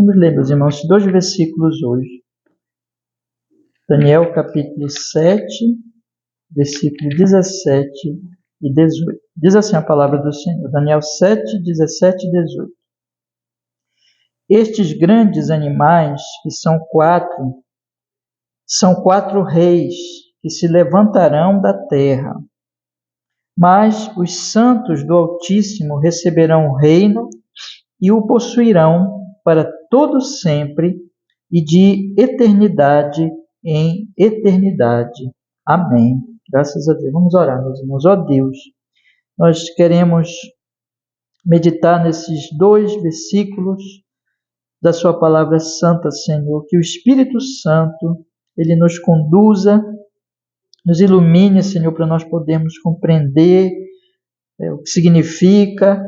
Vamos ler, meus irmãos, 2 versículos hoje. Daniel capítulo 7, versículo 17 e 18. Diz assim a palavra do Senhor, Daniel 7, 17 e 18. Estes grandes animais, que são quatro reis que se levantarão da terra. Mas os santos do Altíssimo receberão o reino e o possuirão para todo sempre e de eternidade em eternidade. Amém. Graças a Deus. Vamos orar, meus irmãos. Ó Deus, nós queremos meditar nesses 2 versículos da sua palavra santa, Senhor. Que o Espírito Santo, ele nos conduza, nos ilumine, Senhor, para nós podermos compreender o que significa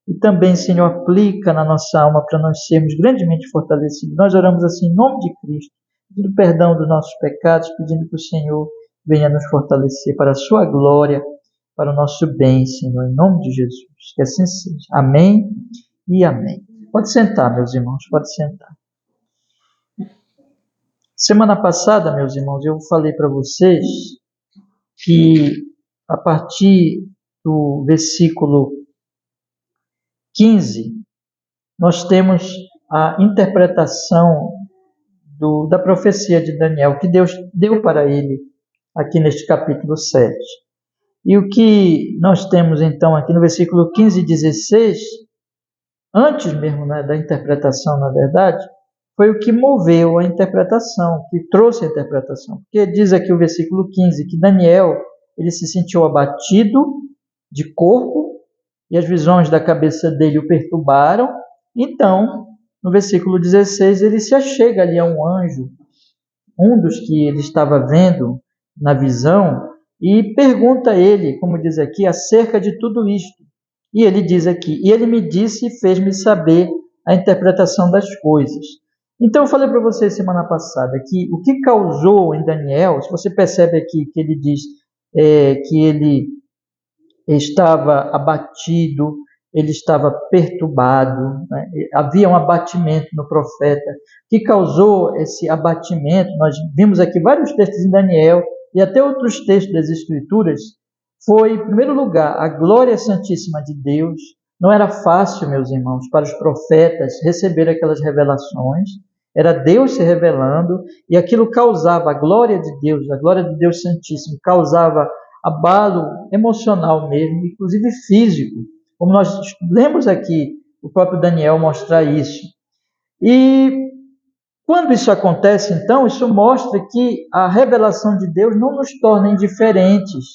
e também, Senhor, aplica na nossa alma para nós sermos grandemente fortalecidos. Nós oramos assim em nome de Cristo, pedindo perdão dos nossos pecados, pedindo que o Senhor venha nos fortalecer para a sua glória, para o nosso bem, Senhor, em nome de Jesus. Que assim seja. Amém e amém. Pode sentar, meus irmãos, pode sentar. Semana passada, meus irmãos, eu falei para vocês que a partir do versículo 15, nós temos a interpretação da profecia de Daniel, que Deus deu para ele aqui neste capítulo 7. E o que nós temos então aqui no versículo 15 e 16, antes mesmo, né, da interpretação, na verdade, foi o que moveu a interpretação, que trouxe a interpretação. Porque diz aqui o versículo 15 que Daniel, ele se sentiu abatido de corpo e as visões da cabeça dele o perturbaram. Então, no versículo 16, ele se achega ali a um anjo, um dos que ele estava vendo na visão, e pergunta a ele, como diz aqui, acerca de tudo isto. E ele diz aqui, e ele me disse e fez-me saber a interpretação das coisas. Então, eu falei para vocês semana passada que o que causou em Daniel, se você percebe aqui que ele diz que ele estava abatido, ele estava perturbado, né? Havia um abatimento no profeta. O que causou esse abatimento? Nós vimos aqui vários textos em Daniel e até outros textos das Escrituras. Foi, em primeiro lugar, a glória santíssima de Deus. Não era fácil, meus irmãos, para os profetas receber aquelas revelações. Era Deus se revelando e aquilo causava a glória de Deus Santíssimo, causava abalo emocional mesmo, inclusive físico, como nós lemos aqui o próprio Daniel mostrar isso. E quando isso acontece, então, isso mostra que a revelação de Deus não nos torna indiferentes.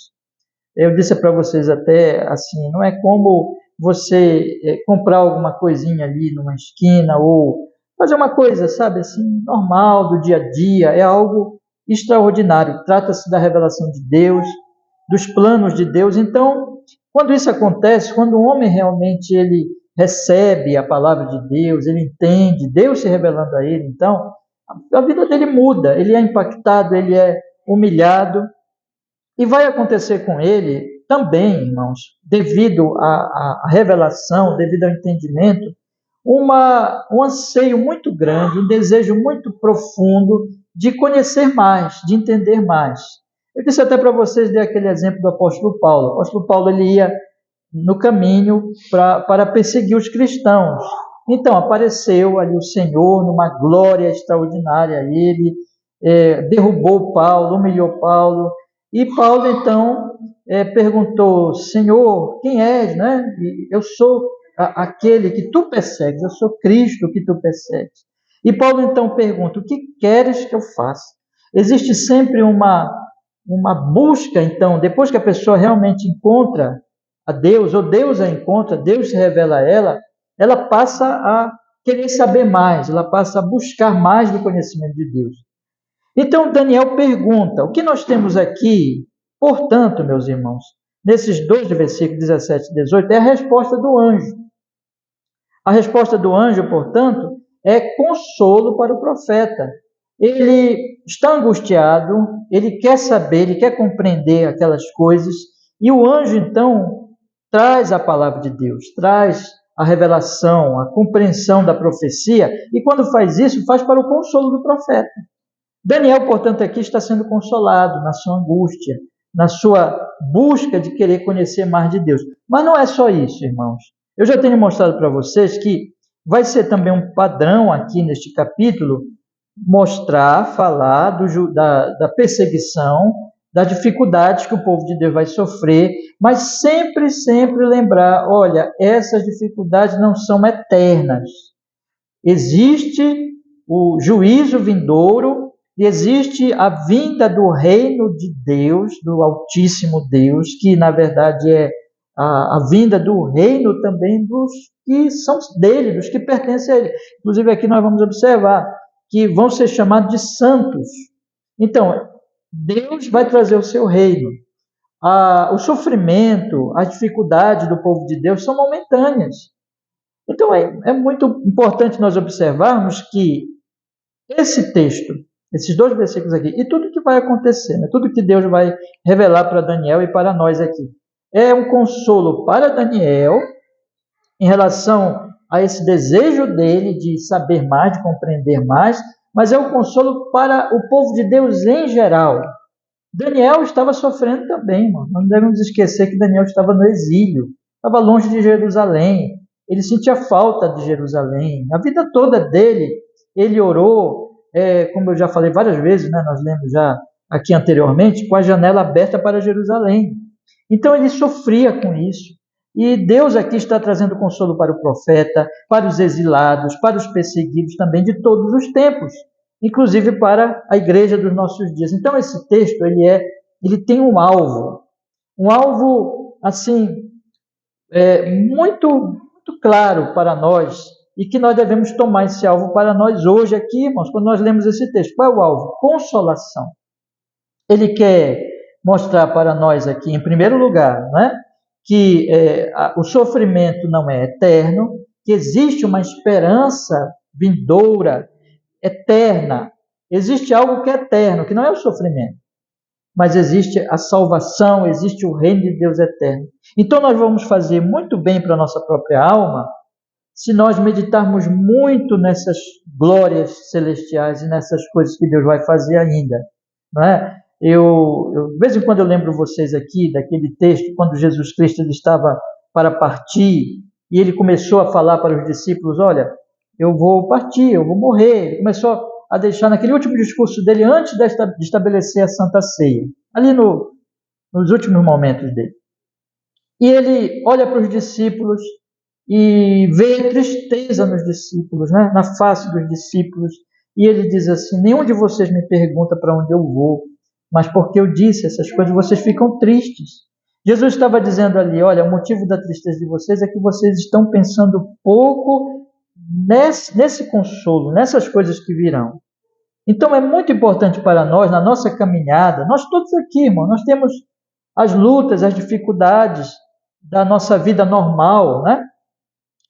Eu disse para vocês até assim, não é como você comprar alguma coisinha ali numa esquina ou fazer uma coisa, sabe, assim, normal, do dia a dia, é algo extraordinário. Trata-se da revelação de Deus, dos planos de Deus. Então, quando isso acontece, quando o homem realmente ele recebe a palavra de Deus, ele entende, Deus se revelando a ele, então, a vida dele muda, ele é impactado, ele é humilhado, e vai acontecer com ele também, irmãos, devido à revelação, devido ao entendimento, um anseio muito grande, um desejo muito profundo de conhecer mais, de entender mais. Eu disse até para vocês, dei aquele exemplo do apóstolo Paulo. O apóstolo Paulo ele ia no caminho para perseguir os cristãos. Então, apareceu ali o Senhor numa glória extraordinária. Ele derrubou Paulo, humilhou Paulo. E Paulo, então, perguntou, Senhor, quem és? Né? Eu sou aquele que tu persegues, eu sou Cristo que tu persegues. E Paulo, então, pergunta, o que queres que eu faça? Existe sempre uma busca, então, depois que a pessoa realmente encontra a Deus, ou Deus a encontra, Deus se revela a ela passa a querer saber mais, ela passa a buscar mais do conhecimento de Deus. Então, Daniel pergunta, o que nós temos aqui, portanto, meus irmãos, nesses 2 versículos 17 e 18, é a resposta do anjo. A resposta do anjo, portanto, é consolo para o profeta. Ele está angustiado, ele quer saber, ele quer compreender aquelas coisas, e o anjo, então, traz a palavra de Deus, traz a revelação, a compreensão da profecia, e quando faz isso, faz para o consolo do profeta. Daniel, portanto, aqui está sendo consolado na sua angústia, na sua busca de querer conhecer mais de Deus. Mas não é só isso, irmãos. Eu já tenho mostrado para vocês que vai ser também um padrão aqui neste capítulo mostrar, falar da perseguição, das dificuldades que o povo de Deus vai sofrer, mas sempre, sempre lembrar, olha, essas dificuldades não são eternas. Existe o juízo vindouro e existe a vinda do reino de Deus, do Altíssimo Deus, que na verdade é a vinda do reino também dos que são dele, dos que pertencem a ele. Inclusive aqui nós vamos observar que vão ser chamados de santos. Então, Deus vai trazer o seu reino. O sofrimento, as dificuldades do povo de Deus são momentâneas. Então, é muito importante nós observarmos que esse texto, esses 2 versículos aqui, e tudo que vai acontecer, né, tudo que Deus vai revelar para Daniel e para nós aqui, é um consolo para Daniel em relação a esse desejo dele de saber mais, de compreender mais, mas é um consolo para o povo de Deus em geral. Daniel estava sofrendo também, irmão. Não devemos esquecer que Daniel estava no exílio, estava longe de Jerusalém, ele sentia falta de Jerusalém. A vida toda dele, ele orou, como eu já falei várias vezes, né, nós lemos já aqui anteriormente, com a janela aberta para Jerusalém. Então ele sofria com isso. E Deus aqui está trazendo consolo para o profeta, para os exilados, para os perseguidos também de todos os tempos, inclusive para a igreja dos nossos dias. Então esse texto ele tem um alvo assim muito, muito claro para nós e que nós devemos tomar esse alvo para nós hoje aqui, irmãos, quando nós lemos esse texto. Qual é o alvo? Consolação. Ele quer mostrar para nós aqui, em primeiro lugar, né, que o sofrimento não é eterno, que existe uma esperança vindoura, eterna. Existe algo que é eterno, que não é o sofrimento, mas existe a salvação, existe o reino de Deus eterno. Então nós vamos fazer muito bem para a nossa própria alma se nós meditarmos muito nessas glórias celestiais e nessas coisas que Deus vai fazer ainda, não é? De vez em quando eu lembro vocês aqui daquele texto, quando Jesus Cristo ele estava para partir, e ele começou a falar para os discípulos, olha, eu vou partir, eu vou morrer. Ele começou a deixar naquele último discurso dele, antes de estabelecer a Santa Ceia, ali nos últimos momentos dele. E ele olha para os discípulos e vê a tristeza nos discípulos, né? Na face dos discípulos, e ele diz assim, nenhum de vocês me pergunta para onde eu vou, mas porque eu disse essas coisas, vocês ficam tristes. Jesus estava dizendo ali, olha, o motivo da tristeza de vocês é que vocês estão pensando pouco nesse consolo, nessas coisas que virão. Então é muito importante para nós, na nossa caminhada, nós todos aqui, irmão, nós temos as lutas, as dificuldades da nossa vida normal, né?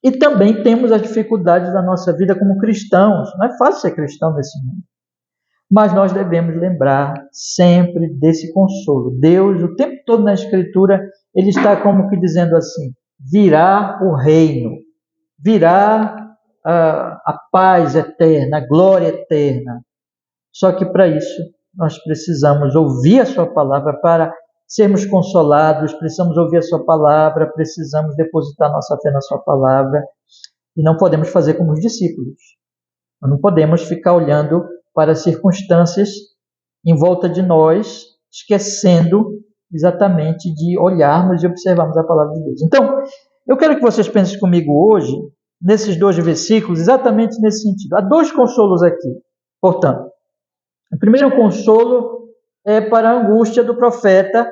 E também temos as dificuldades da nossa vida como cristãos. Não é fácil ser cristão nesse mundo. Mas nós devemos lembrar sempre desse consolo. Deus, o tempo todo na Escritura, ele está como que dizendo assim, virá o reino, virá a paz eterna, a glória eterna. Só que para isso nós precisamos ouvir a sua palavra para sermos consolados, precisamos ouvir a sua palavra, precisamos depositar nossa fé na sua palavra e não podemos fazer como os discípulos. Nós não podemos ficar olhando para as circunstâncias em volta de nós, esquecendo exatamente de olharmos e observarmos a palavra de Deus. Então, eu quero que vocês pensem comigo hoje, nesses 2 versículos, exatamente nesse sentido. Há 2 consolos aqui, portanto. O primeiro consolo é para a angústia do profeta,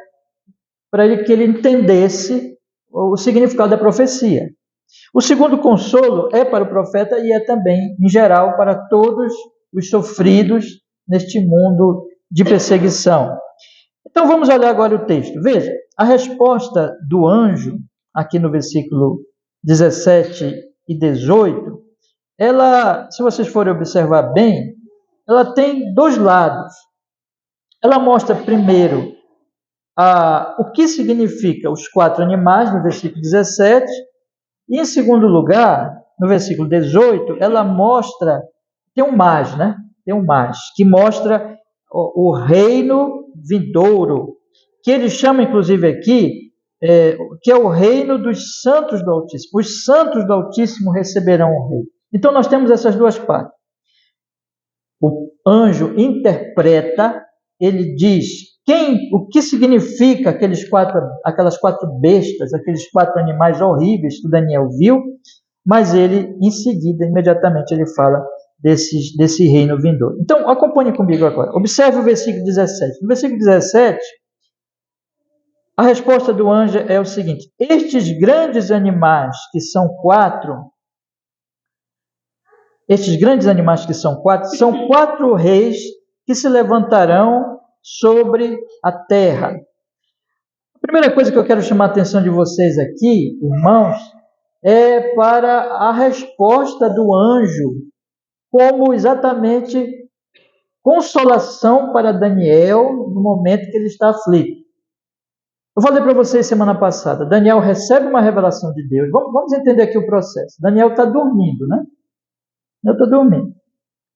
para que ele entendesse o significado da profecia. O segundo consolo é para o profeta e é também, em geral, para todos os sofridos neste mundo de perseguição. Então vamos olhar agora o texto. Veja, a resposta do anjo, aqui no versículo 17 e 18, ela, se vocês forem observar bem, ela tem 2 lados. Ela mostra primeiro o que significa os 4 animais, no versículo 17, E em segundo lugar, no versículo 18, ela mostra, tem um mais, né? Tem um mais, que mostra o reino vindouro, que ele chama inclusive aqui, que é o reino dos santos do Altíssimo. Os santos do Altíssimo receberão o reino. Então nós temos essas duas partes. O anjo interpreta, ele diz o que significa aquelas quatro bestas, aqueles quatro animais horríveis que Daniel viu, mas ele, em seguida, imediatamente, ele fala desse reino vindouro. Então, acompanhe comigo agora. Observe o versículo 17. No versículo 17, a resposta do anjo é o seguinte: estes grandes animais que são quatro, são quatro reis que se levantarão sobre a terra. A primeira coisa que eu quero chamar a atenção de vocês aqui, irmãos, é para a resposta do anjo, como exatamente consolação para Daniel no momento que ele está aflito. Eu falei para vocês semana passada, Daniel recebe uma revelação de Deus. Vamos entender aqui o processo. Daniel está dormindo, né? Daniel está dormindo.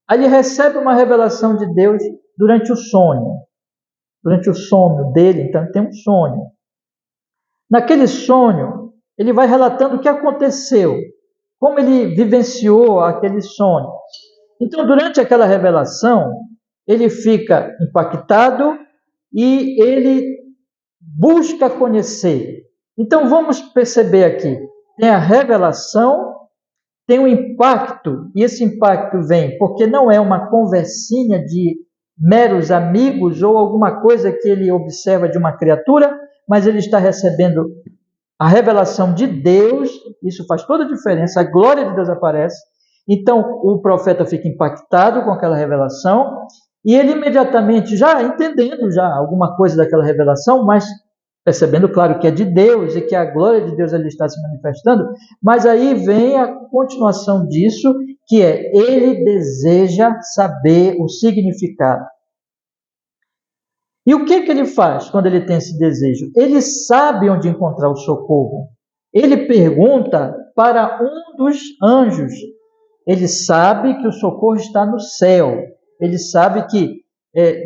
Aí ele recebe uma revelação de Deus durante o sonho. Durante o sono dele, então ele tem um sonho. Naquele sonho, ele vai relatando o que aconteceu, como ele vivenciou aquele sonho. Então, durante aquela revelação, ele fica impactado e ele busca conhecer. Então, vamos perceber aqui, tem a revelação, tem um impacto, e esse impacto vem porque não é uma conversinha de meros amigos ou alguma coisa que ele observa de uma criatura, mas ele está recebendo a revelação de Deus. Isso faz toda a diferença, a glória de Deus aparece. Então o profeta fica impactado com aquela revelação e ele imediatamente, já entendendo já alguma coisa daquela revelação, mas percebendo, claro, que é de Deus e que a glória de Deus ali está se manifestando, mas aí vem a continuação disso, que é, ele deseja saber o significado. E o que ele faz quando ele tem esse desejo? Ele sabe onde encontrar o socorro. Ele pergunta para um dos anjos. Ele sabe que o socorro está no céu. Ele sabe que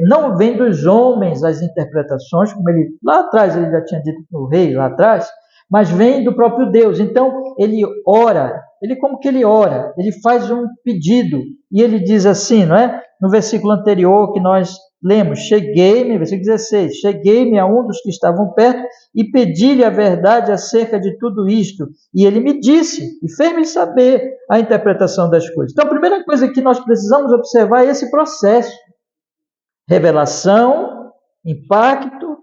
não vem dos homens as interpretações, como ele lá atrás ele já tinha dito no rei lá atrás, mas vem do próprio Deus. Então ele ora. Como que ele ora? Ele faz um pedido e ele diz assim, não é? No versículo anterior que nós lemos, versículo 16, cheguei-me a um dos que estavam perto e pedi-lhe a verdade acerca de tudo isto. E ele me disse e fez-me saber a interpretação das coisas. Então a primeira coisa que nós precisamos observar é esse processo. Revelação, impacto,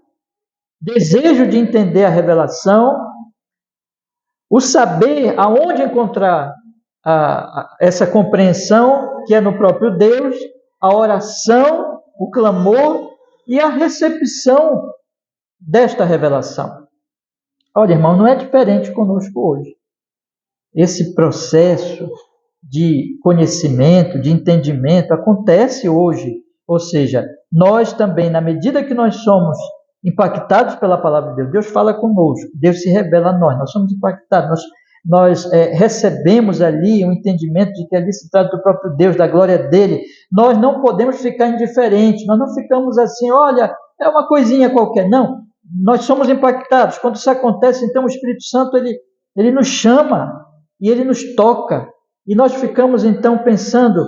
desejo de entender a revelação, o saber aonde encontrar essa compreensão que é no próprio Deus, a oração, o clamor e a recepção desta revelação. Olha, irmão, não é diferente conosco hoje. Esse processo de conhecimento, de entendimento, acontece hoje. Ou seja, nós também, na medida que nós somos impactados pela palavra de Deus, Deus fala conosco, Deus se revela a nós somos impactados, nós recebemos ali um entendimento de que ali se trata do próprio Deus, da glória dele. Nós não podemos ficar indiferentes, nós não ficamos assim, olha, é uma coisinha qualquer. Não, nós somos impactados. Quando isso acontece, então o Espírito Santo ele nos chama e ele nos toca. E nós ficamos então pensando,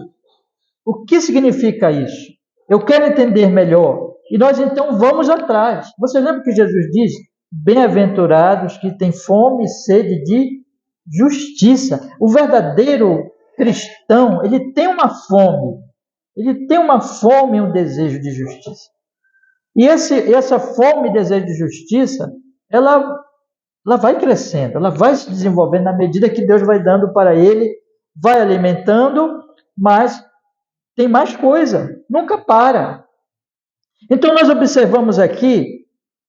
o que significa isso? Eu quero entender melhor. E nós então vamos atrás. Você lembra que Jesus diz, bem-aventurados que têm fome e sede de justiça. O verdadeiro cristão, ele tem uma fome e um desejo de justiça. E essa fome e desejo de justiça, ela vai crescendo, ela vai se desenvolvendo na medida que Deus vai dando para ele, vai alimentando, mas tem mais coisa, nunca para. Então nós observamos aqui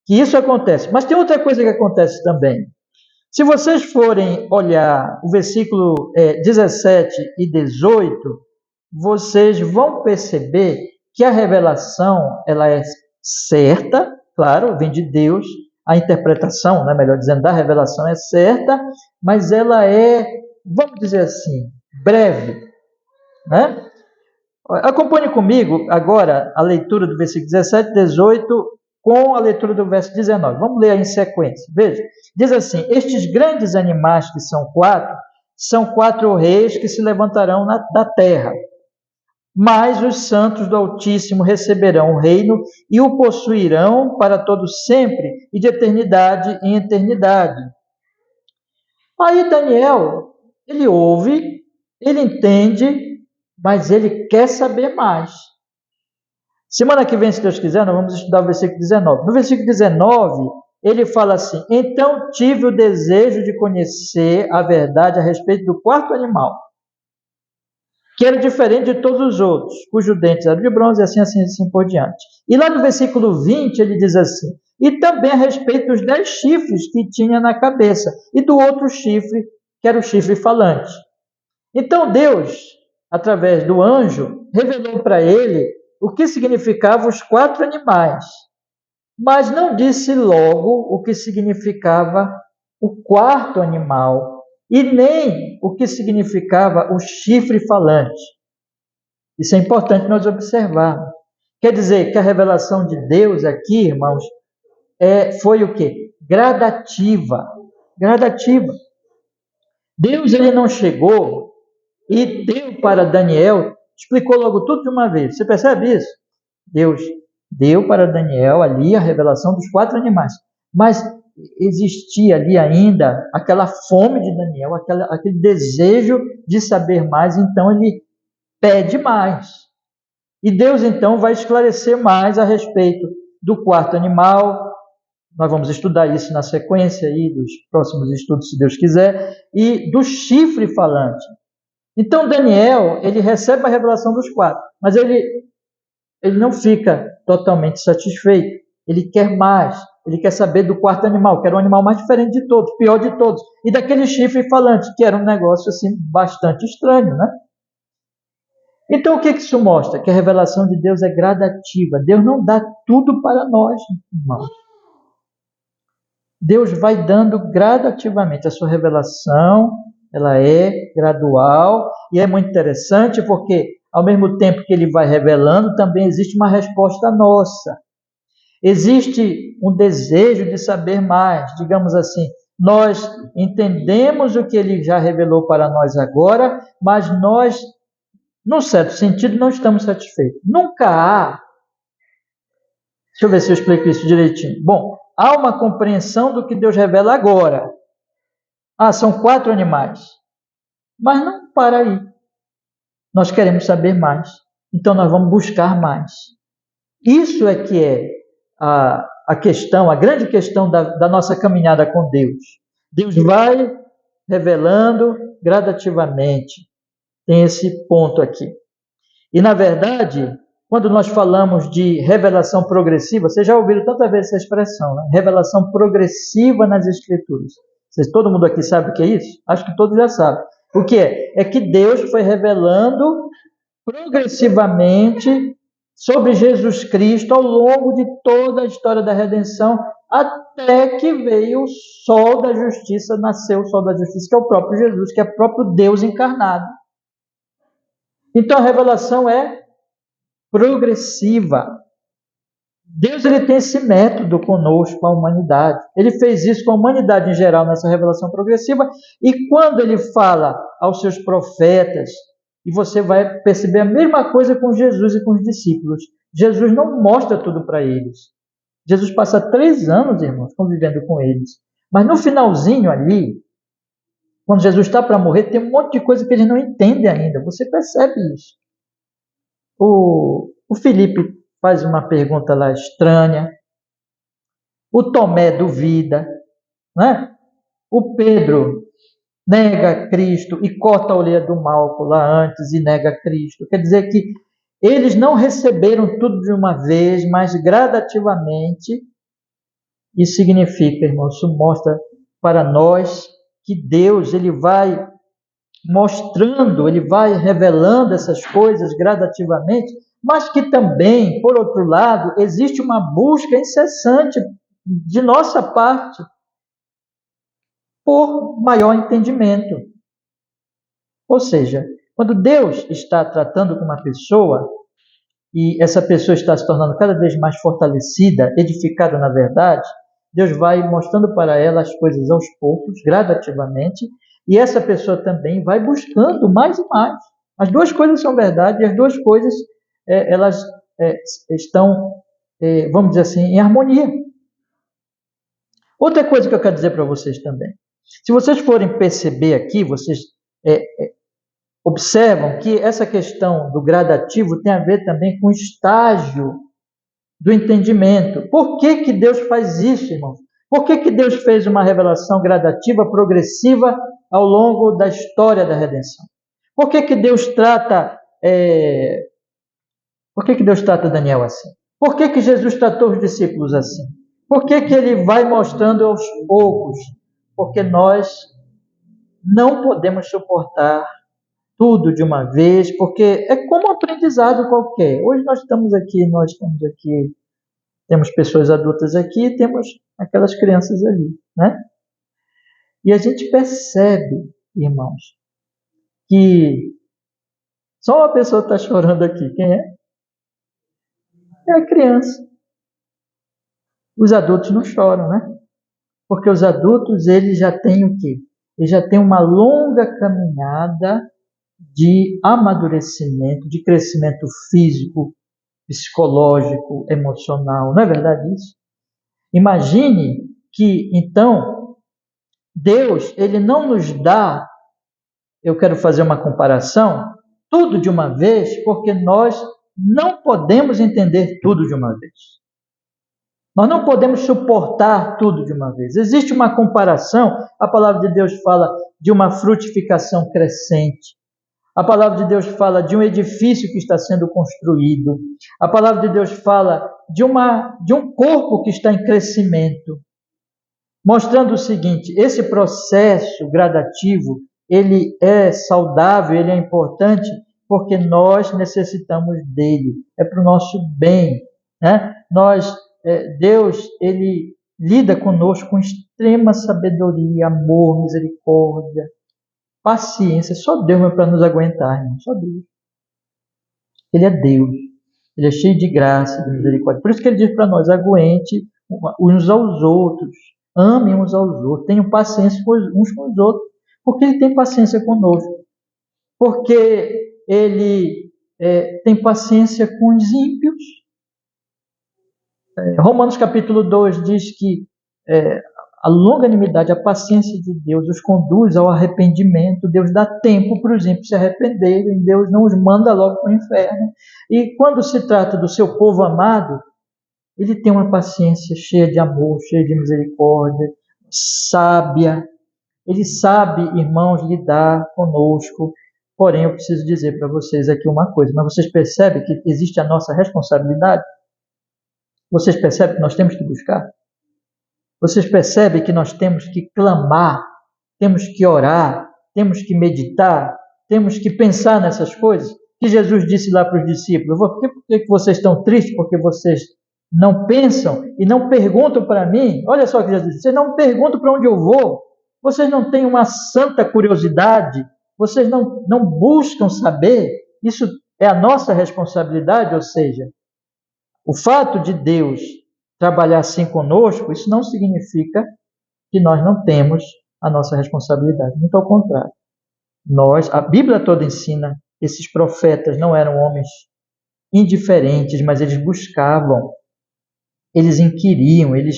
que isso acontece, mas tem outra coisa que acontece também. Se vocês forem olhar o versículo 17 e 18, vocês vão perceber que a revelação ela é certa, claro, vem de Deus, a interpretação, né, melhor dizendo, da revelação é certa, mas ela é, vamos dizer assim, breve, né? Acompanhe comigo agora a leitura do versículo 17, 18, com a leitura do verso 19. Vamos ler aí em sequência. Veja, diz assim: estes grandes animais que são quatro reis que se levantarão da terra. Mas os santos do Altíssimo receberão o reino e o possuirão para todo sempre e de eternidade em eternidade. Aí Daniel, ele ouve, ele entende, mas ele quer saber mais. Semana que vem, se Deus quiser, nós vamos estudar o versículo 19. No versículo 19, ele fala assim: então tive o desejo de conhecer a verdade a respeito do quarto animal, que era diferente de todos os outros, cujo dente era de bronze, e assim por diante. E lá no versículo 20, ele diz assim: e também a respeito dos 10 chifres que tinha na cabeça, e do outro chifre, que era o chifre falante. Então Deus, através do anjo, revelou para ele o que significavam os 4 animais, mas não disse logo o que significava o quarto animal, e nem o que significava o chifre falante. Isso é importante nós observarmos. Quer dizer que a revelação de Deus aqui, irmãos, foi o quê? Gradativa. Gradativa. Deus, ele não chegou e deu para Daniel, explicou logo tudo de uma vez. Você percebe isso? Deus deu para Daniel ali a revelação dos 4 animais. Mas existia ali ainda aquela fome de Daniel, aquele desejo de saber mais, então ele pede mais. E Deus então vai esclarecer mais a respeito do quarto animal. Nós vamos estudar isso na sequência aí dos próximos estudos, se Deus quiser, e do chifre falante. Então Daniel, ele recebe a revelação dos 4, mas ele não fica totalmente satisfeito. Ele quer mais. Ele quer saber do quarto animal, que era o animal mais diferente de todos, pior de todos. E daquele chifre falante, que era um negócio assim bastante estranho, né? Então o que isso mostra? Que a revelação de Deus é gradativa. Deus não dá tudo para nós, irmãos. Deus vai dando gradativamente. A sua revelação, ela é gradual, e é muito interessante porque, ao mesmo tempo que ele vai revelando, também existe uma resposta nossa. Existe um desejo de saber mais, digamos assim. Nós entendemos o que ele já revelou para nós agora, mas nós, num certo sentido, não estamos satisfeitos. Nunca há. Deixa eu ver se eu explico isso direitinho. Bom, há uma compreensão do que Deus revela agora. São 4 animais. Mas não para aí. Nós queremos saber mais. Então nós vamos buscar mais. Isso é que é a questão, a grande questão da nossa caminhada com Deus. Deus vai revelando gradativamente. Tem esse ponto aqui. E, na verdade, quando nós falamos de revelação progressiva, vocês já ouviram tantas vezes essa expressão, né? Revelação progressiva nas Escrituras. Todo mundo aqui sabe o que é isso? Acho que todos já sabem. O que é? É que Deus foi revelando progressivamente sobre Jesus Cristo ao longo de toda a história da redenção, até que veio o sol da justiça, nasceu o sol da justiça, que é o próprio Jesus, que é o próprio Deus encarnado. Então a revelação é progressiva. Deus, ele tem esse método conosco, a humanidade. Ele fez isso com a humanidade em geral nessa revelação progressiva, e quando ele fala aos seus profetas, e você vai perceber a mesma coisa com Jesus e com os discípulos. Jesus não mostra tudo para eles. Jesus passa 3 anos, irmãos, convivendo com eles. Mas no finalzinho ali, quando Jesus está para morrer, tem um monte de coisa que eles não entendem ainda. Você percebe isso. O Felipe faz uma pergunta lá estranha. O Tomé duvida, né? O Pedro nega Cristo e corta a orelha do Malco lá antes e nega Cristo. Quer dizer que eles não receberam tudo de uma vez, mas gradativamente. Isso significa, irmão, isso mostra para nós que Deus, ele vai mostrando, ele vai revelando essas coisas gradativamente, mas que também, por outro lado, existe uma busca incessante de nossa parte por maior entendimento. Ou seja, quando Deus está tratando com uma pessoa e essa pessoa está se tornando cada vez mais fortalecida, edificada na verdade, Deus vai mostrando para ela as coisas aos poucos, gradativamente, e essa pessoa também vai buscando mais e mais. As duas coisas são verdade e as duas coisas elas estão, vamos dizer assim, em harmonia. Outra coisa que eu quero dizer para vocês também. Se vocês forem perceber aqui, vocês observam que essa questão do gradativo tem a ver também com o estágio do entendimento. Por que que Deus faz isso, irmãos? Por que que Deus fez uma revelação gradativa, progressiva, ao longo da história da redenção? Por que que Deus trata Daniel assim? Por que que Jesus tratou os discípulos assim? Por que que ele vai mostrando aos poucos? Porque nós não podemos suportar tudo de uma vez, porque é como um aprendizado qualquer. Hoje nós estamos aqui, temos pessoas adultas aqui, temos aquelas crianças ali, né? E a gente percebe, irmãos, que só uma pessoa está chorando aqui. Quem é? É a criança. Os adultos não choram, né? Porque os adultos, eles já têm o quê? Eles já têm uma longa caminhada de amadurecimento, de crescimento físico, psicológico, emocional. Não é verdade isso? Imagine que, então, Deus, ele não nos dá, eu quero fazer uma comparação, tudo de uma vez, porque nós não podemos entender tudo de uma vez. Nós não podemos suportar tudo de uma vez. Existe uma comparação, a palavra de Deus fala de uma frutificação crescente. A palavra de Deus fala de um edifício que está sendo construído. A palavra de Deus fala de um corpo que está em crescimento. Mostrando o seguinte, esse processo gradativo, ele é saudável, ele é importante, porque nós necessitamos dele. É para o nosso bem, né? Deus, ele lida conosco com extrema sabedoria, amor, misericórdia, paciência. Só Deus é para nos aguentar, irmão. Só Deus. Ele é Deus. Ele é cheio de graça, de misericórdia. Por isso que ele diz para nós, aguente uns aos outros. Amem uns aos outros. Tenham paciência uns com os outros. Porque ele tem paciência conosco. Porque ele tem paciência com os ímpios. Romanos capítulo 2 diz que a longanimidade, a paciência de Deus os conduz ao arrependimento. Deus dá tempo para os ímpios se arrependerem. Deus não os manda logo para o inferno. E quando se trata do seu povo amado, ele tem uma paciência cheia de amor, cheia de misericórdia, sábia. Ele sabe, irmãos, lidar conosco. Porém, eu preciso dizer para vocês aqui uma coisa. Mas vocês percebem que existe a nossa responsabilidade? Vocês percebem que nós temos que buscar? Vocês percebem que nós temos que clamar, temos que orar, temos que meditar, temos que pensar nessas coisas? Que Jesus disse lá para os discípulos, por que vocês estão tristes? Porque vocês não pensam e não perguntam para mim. Olha só o que Jesus disse, vocês não perguntam para onde eu vou, vocês não têm uma santa curiosidade, vocês não buscam saber. Isso é a nossa responsabilidade, ou seja, o fato de Deus trabalhar assim conosco, isso não significa que nós não temos a nossa responsabilidade. Muito ao contrário. A Bíblia toda ensina, esses profetas não eram homens indiferentes, mas eles buscavam, eles inquiriam, eles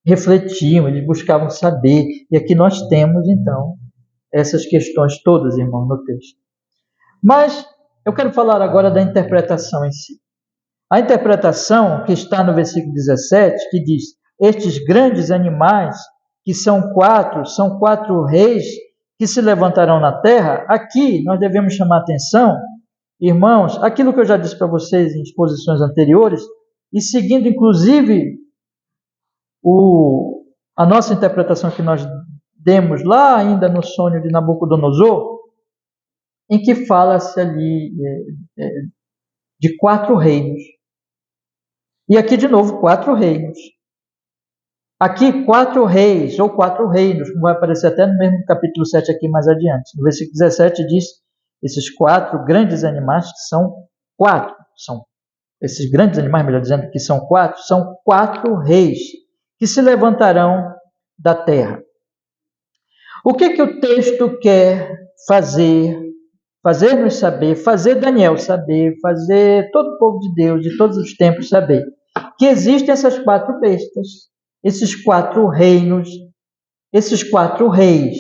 refletiam, eles buscavam saber. E aqui nós temos, então, essas questões todas, irmão, no texto. Mas eu quero falar agora da interpretação em si. A interpretação que está no versículo 17, que diz, estes grandes animais, que são quatro reis que se levantarão na terra, aqui nós devemos chamar atenção, irmãos, aquilo que eu já disse para vocês em exposições anteriores, e seguindo inclusive a nossa interpretação que nós demos lá ainda no sonho de Nabucodonosor, em que fala-se ali de 4 reinos. E aqui de novo 4 reinos. aqui 4 reis, ou 4 reinos, como vai aparecer até no mesmo capítulo 7 aqui mais adiante. No versículo 17 diz, esses 4 grandes animais, que são 4, esses grandes animais, melhor dizendo, que são 4 reis, que se levantarão da terra. O que o texto quer fazer-nos saber, fazer Daniel saber, fazer todo o povo de Deus, de todos os tempos saber? Que existem essas 4 bestas, esses 4 reinos, esses 4 reis.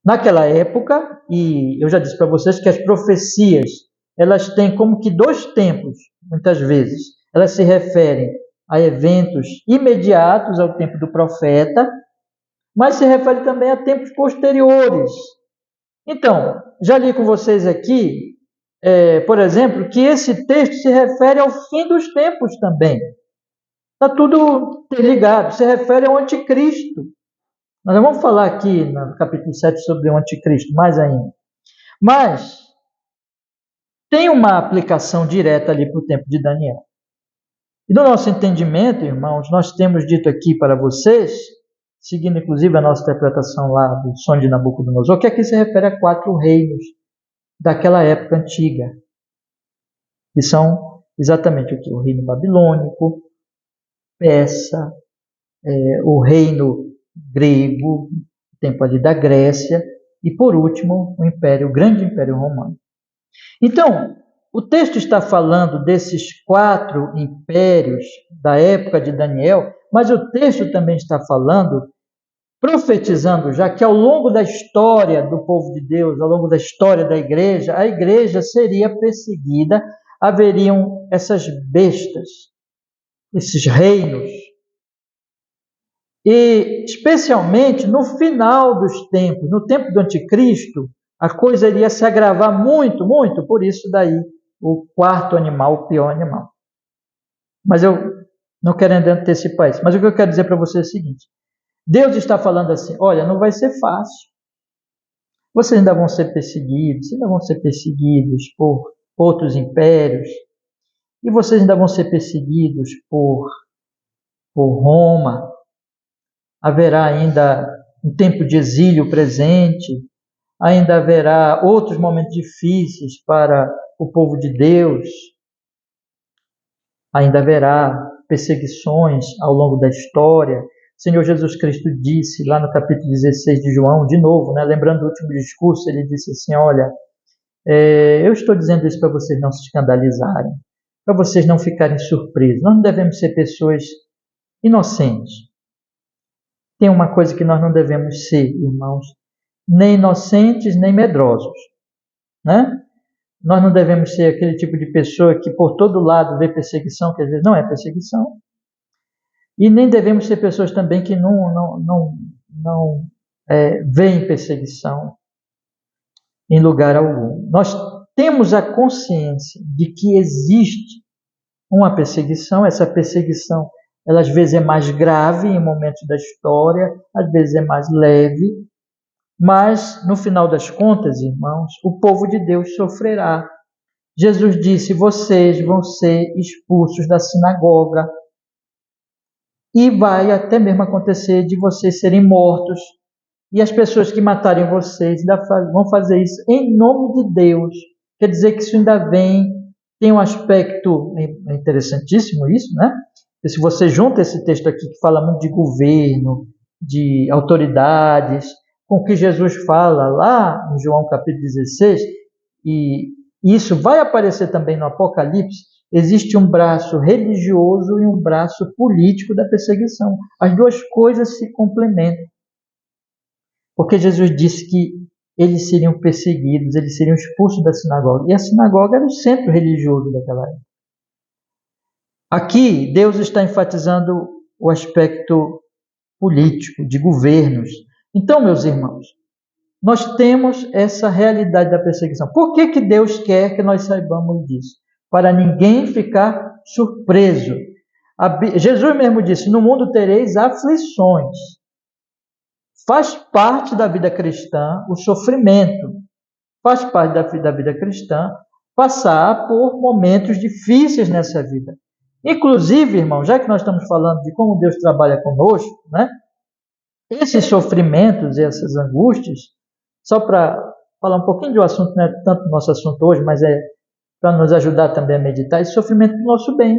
Naquela época, e eu já disse para vocês que as profecias, elas têm como que 2 tempos, muitas vezes. Elas se referem a eventos imediatos ao tempo do profeta, mas se refere também a tempos posteriores. Então, já li com vocês aqui, por exemplo, que esse texto se refere ao fim dos tempos também. Está tudo interligado, se refere ao anticristo. Nós vamos falar aqui no capítulo 7 sobre o anticristo, mais ainda. Mas tem uma aplicação direta ali para o tempo de Daniel. E no nosso entendimento, irmãos, nós temos dito aqui para vocês, seguindo inclusive a nossa interpretação lá do sonho de Nabucodonosor, que aqui se refere a 4 reinos daquela época antiga, que são exatamente o que? O reino babilônico, persa, o reino grego, o tempo ali da Grécia, e por último, o grande império romano. Então, o texto está falando desses 4 impérios da época de Daniel, mas o texto também está falando, profetizando já que ao longo da história do povo de Deus, ao longo da história da igreja, a igreja seria perseguida, haveriam essas bestas, esses reinos. E especialmente no final dos tempos, no tempo do anticristo, a coisa iria se agravar muito, muito, por isso daí o 4º animal, o pior animal. Mas eu não quero antecipar isso. Mas o que eu quero dizer para você é o seguinte: Deus está falando assim, olha, não vai ser fácil. Vocês ainda vão ser perseguidos por outros impérios, e vocês ainda vão ser perseguidos por Roma. Haverá ainda um tempo de exílio presente, ainda haverá outros momentos difíceis para o povo de Deus, ainda haverá perseguições ao longo da história. O Senhor Jesus Cristo disse lá no capítulo 16 de João, de novo, lembrando do último discurso, ele disse assim, olha, eu estou dizendo isso para vocês não se escandalizarem, para vocês não ficarem surpresos. Nós não devemos ser pessoas inocentes. Tem uma coisa que nós não devemos ser, irmãos, nem inocentes, nem medrosos, né? Nós não devemos ser aquele tipo de pessoa que por todo lado vê perseguição, que às vezes não é perseguição, e nem devemos ser pessoas também que não veem perseguição em lugar algum. Nós temos a consciência de que existe uma perseguição, essa perseguição ela às vezes é mais grave em momentos da história, às vezes é mais leve, mas no final das contas, irmãos, o povo de Deus sofrerá. Jesus disse, vocês vão ser expulsos da sinagoga e vai até mesmo acontecer de vocês serem mortos e as pessoas que matarem vocês vão fazer isso em nome de Deus. Quer dizer que isso ainda tem um aspecto interessantíssimo isso, né? E se você junta esse texto aqui que fala muito de governo, de autoridades, com o que Jesus fala lá em João capítulo 16, e isso vai aparecer também no Apocalipse, existe um braço religioso e um braço político da perseguição. As 2 coisas se complementam. Porque Jesus disse que eles seriam perseguidos, eles seriam expulsos da sinagoga. E a sinagoga era o centro religioso daquela época. Aqui, Deus está enfatizando o aspecto político, de governos. Então, meus irmãos, nós temos essa realidade da perseguição. Por que Deus quer que nós saibamos disso? Para ninguém ficar surpreso. Jesus mesmo disse, no mundo tereis aflições. Faz parte da vida cristã o sofrimento. Faz parte da vida cristã passar por momentos difíceis nessa vida. Inclusive, irmão, já que nós estamos falando de como Deus trabalha conosco, né? Esses sofrimentos e essas angústias, só para falar um pouquinho do assunto, não é tanto o nosso assunto hoje, mas é para nos ajudar também a meditar, esse sofrimento do nosso bem.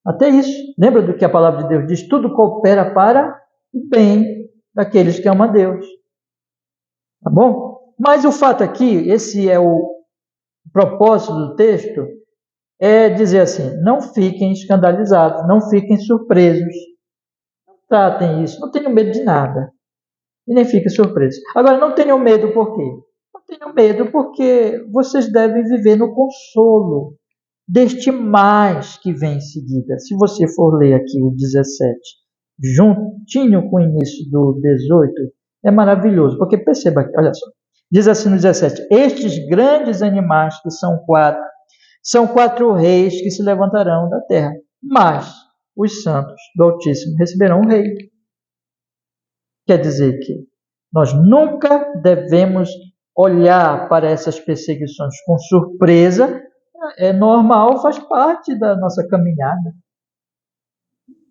Até isso. Lembra do que a palavra de Deus diz? Tudo coopera para o bem daqueles que amam a Deus. Tá bom? Mas o fato aqui, esse é o propósito do texto, é dizer assim, não fiquem escandalizados, não fiquem surpresos, não tratem isso, não tenham medo de nada, e nem fiquem surpresos. Agora, não tenham medo por quê? Não tenham medo porque vocês devem viver no consolo deste mais que vem em seguida. Se você for ler aqui o 17, juntinho com o início do 18, é maravilhoso, porque perceba aqui, olha só, diz assim no 17, estes grandes animais que são quatro reis que se levantarão da terra, mas os santos do Altíssimo receberão o rei. Quer dizer que nós nunca devemos olhar para essas perseguições com surpresa, é normal, faz parte da nossa caminhada.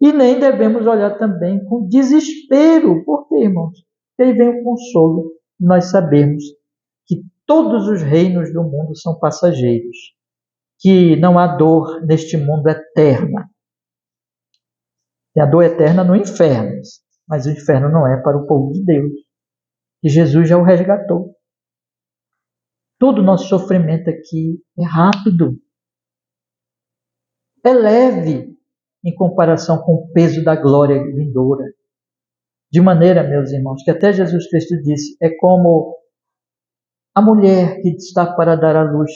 E nem devemos olhar também com desespero. Por quê, irmãos? Porque aí vem o consolo. Nós sabemos que todos os reinos do mundo são passageiros, que não há dor neste mundo eterna. Tem a dor eterna no inferno, mas o inferno não é para o povo de Deus, que Jesus já o resgatou. Todo o nosso sofrimento aqui é rápido, é leve em comparação com o peso da glória vindoura. De maneira, meus irmãos, que até Jesus Cristo disse, é como a mulher que está para dar à luz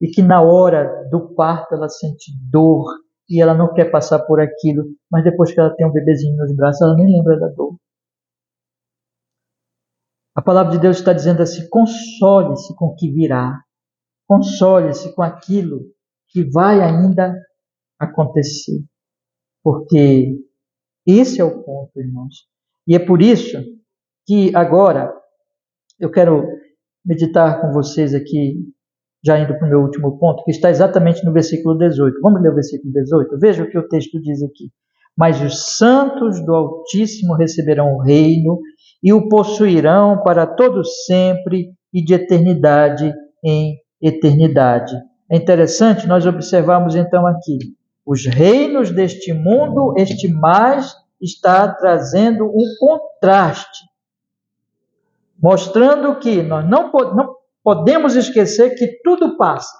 e que na hora do parto ela sente dor e ela não quer passar por aquilo, mas depois que ela tem um bebezinho nos braços, ela nem lembra da dor. A palavra de Deus está dizendo assim, console-se com o que virá, console-se com aquilo que vai ainda acontecer, porque esse é o ponto, irmãos. E é por isso que agora eu quero meditar com vocês aqui, já indo para o meu último ponto, que está exatamente no versículo 18. Vamos ler o versículo 18? Veja o que o texto diz aqui. Mas os santos do Altíssimo receberão o reino e o possuirão para todo sempre e de eternidade em eternidade. É interessante nós observarmos então aqui, os reinos deste mundo, este mais está trazendo um contraste, mostrando que nós não podemos esquecer que tudo passa.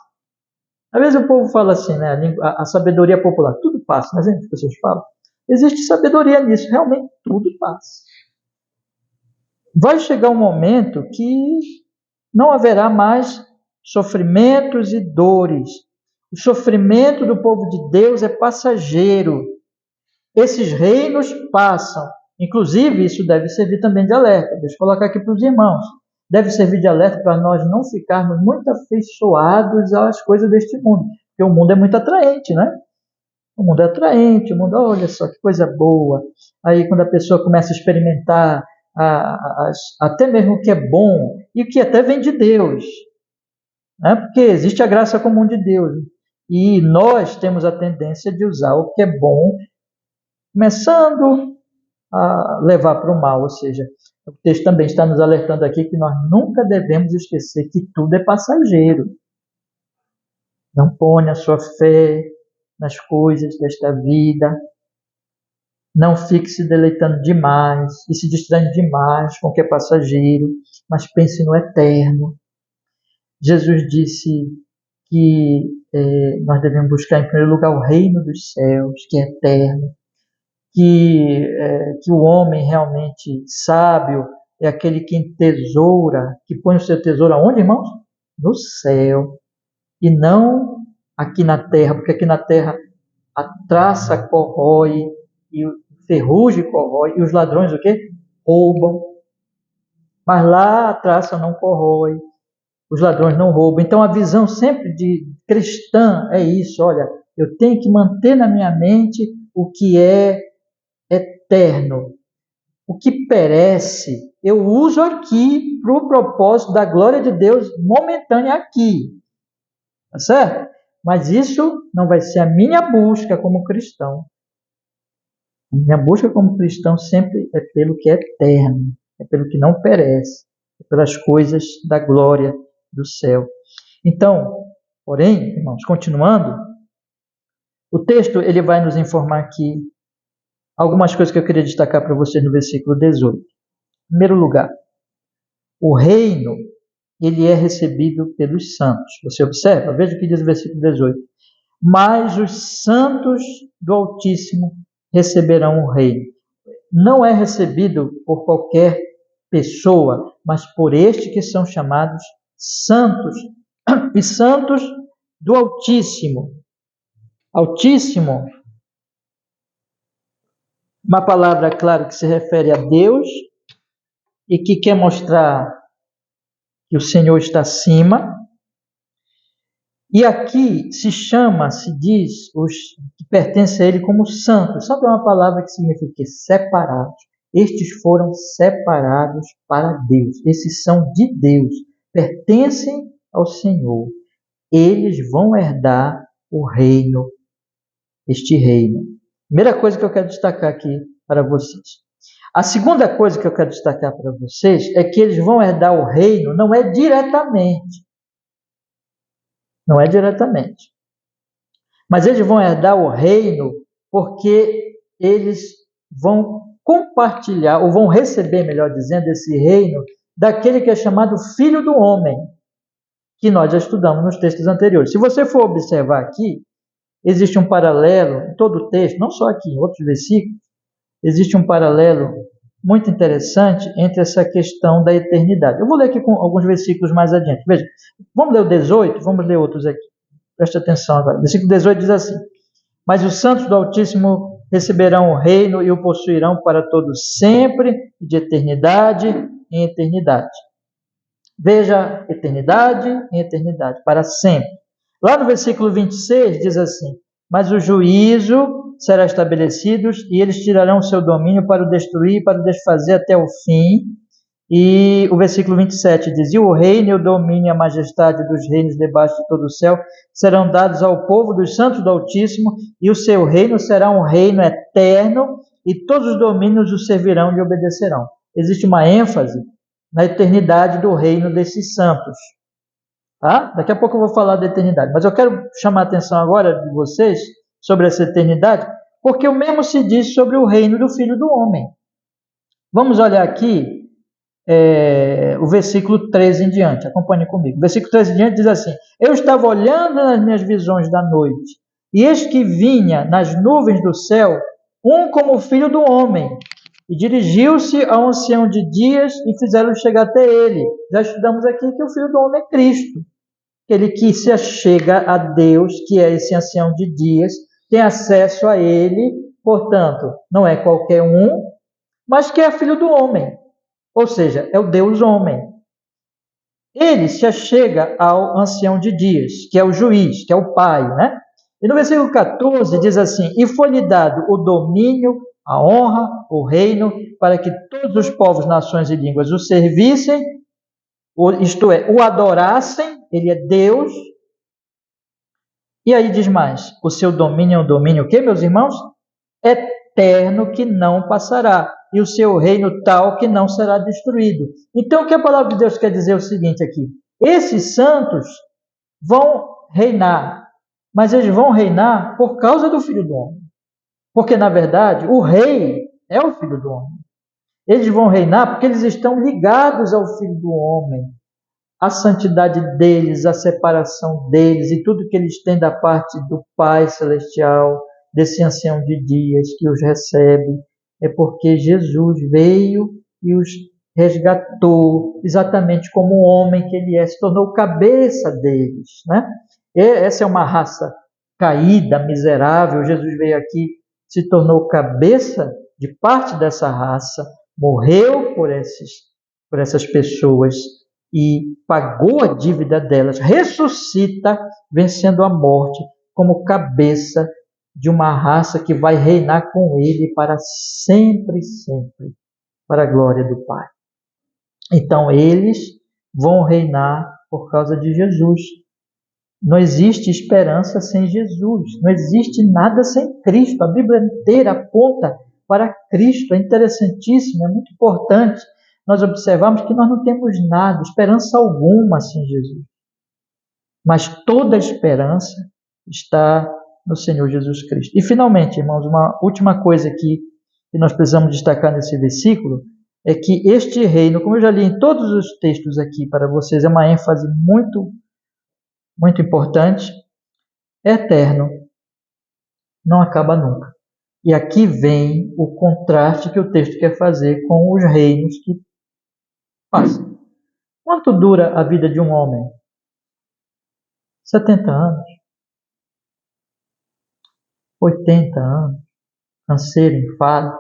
Às vezes o povo fala assim, né? A sabedoria popular, tudo passa, mas as pessoas falam. Existe sabedoria nisso, realmente tudo passa. Vai chegar um momento que não haverá mais sofrimentos e dores. O sofrimento do povo de Deus é passageiro. Esses reinos passam. Inclusive, isso deve servir também de alerta. Deixa eu colocar aqui para os irmãos. Deve servir de alerta para nós não ficarmos muito afeiçoados às coisas deste mundo. Porque o mundo é muito atraente, né? O mundo é atraente, o mundo, olha só que coisa boa. Aí quando a pessoa começa a experimentar até mesmo o que é bom e o que até vem de Deus, né? Porque existe a graça comum de Deus. E nós temos a tendência de usar o que é bom, começando a levar para o mal, ou seja, o texto também está nos alertando aqui que nós nunca devemos esquecer que tudo é passageiro. Não ponha a sua fé nas coisas desta vida, não fique se deleitando demais e se distraindo demais com o que é passageiro, mas pense no eterno. Jesus disse que nós devemos buscar em primeiro lugar o reino dos céus, que é eterno, que o homem realmente sábio é aquele que entesoura, que põe o seu tesouro aonde, irmãos? No céu, e não aqui na terra, porque aqui na terra a traça corrói, e o ferrugem corrói, e os ladrões o quê? Roubam. Mas lá a traça não corrói, os ladrões não roubam. Então a visão sempre de cristã é isso, olha, eu tenho que manter na minha mente o que é eterno. O que perece, eu uso aqui para o propósito da glória de Deus momentânea aqui. Tá certo? Mas isso não vai ser a minha busca como cristão. A minha busca como cristão sempre é pelo que é eterno, é pelo que não perece, é pelas coisas da glória do céu. Então, porém, irmãos, continuando, o texto ele vai nos informar aqui algumas coisas que eu queria destacar para vocês no versículo 18. Em primeiro lugar, o reino ele é recebido pelos santos. Você observa? Veja o que diz o versículo 18. Mas os santos do Altíssimo receberão o reino. Não é recebido por qualquer pessoa, mas por estes que são chamados santos. E santos do Altíssimo. Altíssimo, uma palavra, claro, que se refere a Deus e que quer mostrar que o Senhor está acima. E aqui se diz os que pertencem a Ele como santos. Santo é uma palavra que significa que separados. Estes foram separados para Deus. Esses são de Deus, pertencem ao Senhor. Eles vão herdar o reino, este reino. Primeira coisa que eu quero destacar aqui para vocês. A segunda coisa que eu quero destacar para vocês é que eles vão herdar o reino, não é diretamente. Não é diretamente. Mas eles vão herdar o reino porque eles vão compartilhar, ou vão receber, melhor dizendo, esse reino daquele que é chamado Filho do Homem, que nós já estudamos nos textos anteriores. Se você for observar aqui, existe um paralelo em todo o texto, não só aqui, em outros versículos, existe um paralelo muito interessante entre essa questão da eternidade. Eu vou ler aqui com alguns versículos mais adiante. Veja, vamos ler o 18, vamos ler outros aqui. Preste atenção agora. Versículo 18 diz assim: Mas os santos do Altíssimo receberão o reino e o possuirão para todos sempre, de eternidade em eternidade. Veja, eternidade em eternidade, para sempre. Lá no versículo 26 diz assim: Mas o juízo será estabelecido e eles tirarão o seu domínio para o destruir, para o desfazer até o fim. E o versículo 27 diz: E o reino e o domínio e a majestade dos reinos debaixo de todo o céu serão dados ao povo dos santos do Altíssimo, e o seu reino será um reino eterno, e todos os domínios o servirão e lhe obedecerão. Existe uma ênfase na eternidade do reino desses santos. Tá? Daqui a pouco eu vou falar da eternidade, mas eu quero chamar a atenção agora de vocês sobre essa eternidade, porque o mesmo se diz sobre o reino do Filho do Homem. Vamos olhar aqui o versículo 13 em diante, acompanhe comigo. O versículo 13 em diante diz assim: Eu estava olhando nas minhas visões da noite, e eis que vinha nas nuvens do céu um como o Filho do Homem, e dirigiu-se ao ancião de dias e fizeram chegar até ele. Já estudamos aqui que o Filho do Homem é Cristo, aquele que se achega a Deus, que é esse ancião de dias, tem acesso a ele, portanto, não é qualquer um, mas que é Filho do Homem. Ou seja, é o Deus homem. Ele se achega ao ancião de dias, que é o juiz, que é o pai, né? E no versículo 14 diz assim: E foi-lhe dado o domínio, a honra, o reino, para que todos os povos, nações e línguas o servissem, isto é, o adorassem, ele é Deus. E aí diz mais: o seu domínio é um domínio, o que, meus irmãos? Eterno, que não passará, e o seu reino tal que não será destruído. Então, o que a palavra de Deus quer dizer é o seguinte aqui: esses santos vão reinar, mas eles vão reinar por causa do Filho do Homem. Porque, na verdade, o rei é o Filho do Homem. Eles vão reinar porque eles estão ligados ao Filho do Homem. A santidade deles, a separação deles e tudo que eles têm da parte do Pai Celestial, desse ancião de dias que os recebe, é porque Jesus veio e os resgatou, exatamente como o homem que ele é, se tornou cabeça deles, né? E essa é uma raça caída, miserável. Jesus veio aqui, se tornou cabeça de parte dessa raça, morreu por essas pessoas e pagou a dívida delas, ressuscita, vencendo a morte, como cabeça de uma raça que vai reinar com ele para sempre, sempre, para a glória do Pai. Então, eles vão reinar por causa de Jesus. Não existe esperança sem Jesus. Não existe nada sem Cristo. A Bíblia inteira aponta para Cristo. É interessantíssimo, é muito importante nós observarmos que nós não temos nada, esperança alguma sem Jesus. Mas toda a esperança está no Senhor Jesus Cristo. E finalmente, irmãos, uma última coisa aqui que nós precisamos destacar nesse versículo é que este reino, como eu já li em todos os textos aqui para vocês, é uma ênfase muito importante, é eterno, não acaba nunca. E aqui vem o contraste que o texto quer fazer com os reinos que passam. Quanto dura a vida de um homem? 70 anos, 80 anos, canseiro, enfado,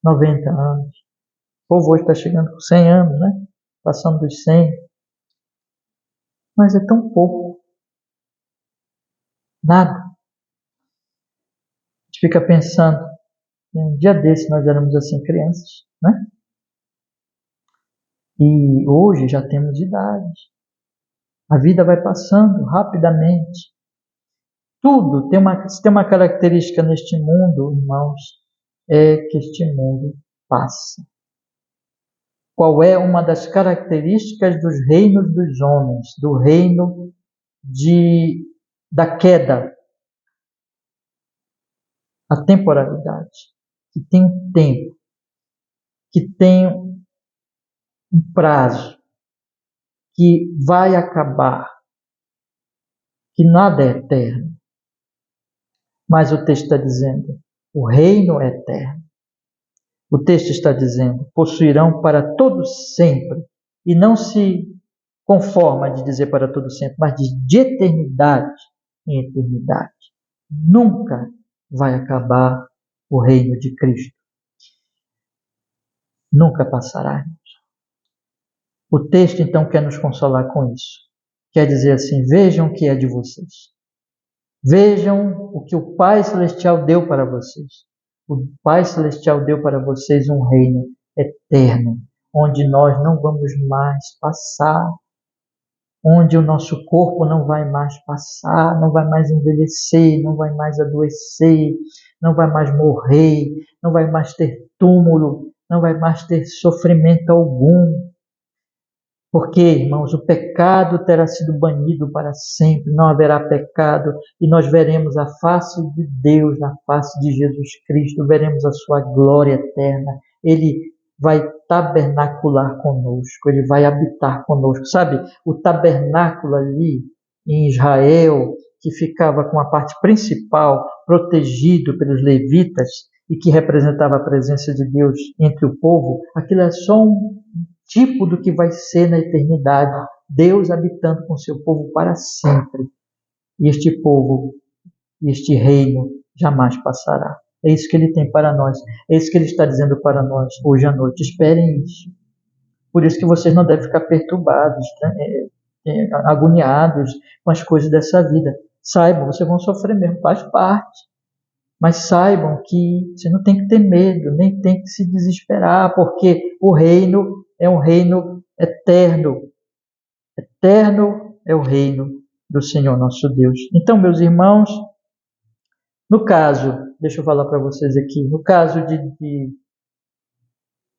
90 anos. O povo hoje está chegando com 100 anos, né? Passando dos 100. Mas é tão pouco. Nada. A gente fica pensando, um dia desse nós éramos assim crianças, né? E hoje já temos idade. A vida vai passando rapidamente. Tudo se tem uma característica neste mundo, irmãos, é que este mundo passa. Qual é uma das características dos reinos dos homens, do reino da queda? A temporalidade, que tem um tempo, que tem um prazo, que vai acabar, que nada é eterno. Mas o texto está dizendo, o reino é eterno. O texto está dizendo, possuirão para todo sempre, e não se conforma de dizer para todo sempre, mas de eternidade em eternidade. Nunca vai acabar o reino de Cristo. Nunca passará. O texto então quer nos consolar com isso. Quer dizer assim, vejam o que é de vocês. Vejam o que o Pai Celestial deu para vocês. O Pai Celestial deu para vocês um reino eterno, onde nós não vamos mais passar, onde o nosso corpo não vai mais passar, não vai mais envelhecer, não vai mais adoecer, não vai mais morrer, não vai mais ter túmulo, não vai mais ter sofrimento algum. Porque, irmãos, o pecado terá sido banido para sempre, não haverá pecado, e nós veremos a face de Deus na face de Jesus Cristo, veremos a sua glória eterna. Ele vai tabernacular conosco, ele vai habitar conosco. Sabe, o tabernáculo ali em Israel, que ficava com a parte principal, protegido pelos levitas, e que representava a presença de Deus entre o povo, aquilo é só um tipo do que vai ser na eternidade, Deus habitando com seu povo para sempre. E este povo, este reino, jamais passará. É isso que ele tem para nós. É isso que ele está dizendo para nós hoje à noite. Esperem isso. Por isso que vocês não devem ficar perturbados, agoniados com as coisas dessa vida. Saibam, vocês vão sofrer mesmo, faz parte. Mas saibam que você não tem que ter medo, nem tem que se desesperar, porque o reino é um reino eterno. Eterno é o reino do Senhor nosso Deus. Então, meus irmãos, no caso, deixa eu falar para vocês aqui, no caso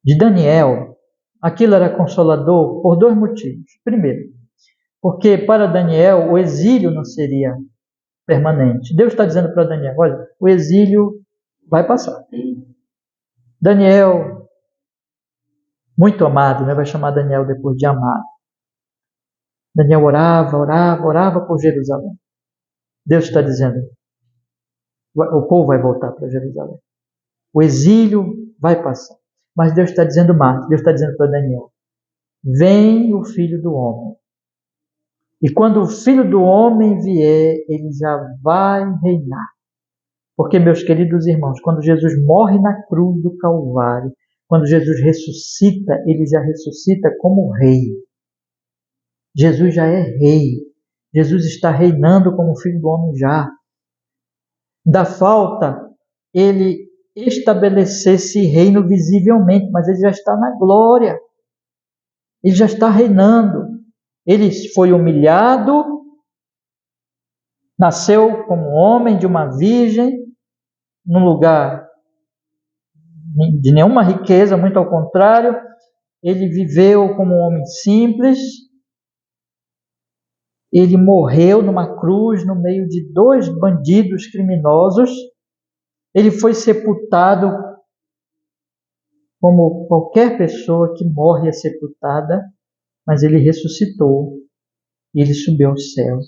de Daniel, aquilo era consolador por dois motivos. Primeiro, porque para Daniel o exílio não seria permanente. Deus está dizendo para Daniel, olha, o exílio vai passar. Daniel, muito amado, né? Vai chamar Daniel depois de amado. Daniel orava por Jerusalém. Deus está dizendo, o povo vai voltar para Jerusalém. O exílio vai passar. Mas Deus está dizendo mais. Deus está dizendo para Daniel, vem o Filho do Homem. E quando o Filho do Homem vier, ele já vai reinar. Porque, meus queridos irmãos, quando Jesus morre na cruz do Calvário, quando Jesus ressuscita, ele já ressuscita como rei. Jesus já é rei. Jesus está reinando como Filho do Homem já. Da falta ele estabelecer esse reino visivelmente, mas ele já está na glória. Ele já está reinando. Ele foi humilhado Nasceu como homem de uma virgem, num lugar de nenhuma riqueza, muito ao contrário, ele viveu como um homem simples, ele morreu numa cruz no meio de 2 bandidos criminosos, ele foi sepultado como qualquer pessoa que morre é sepultada, mas ele ressuscitou, e ele subiu ao céu,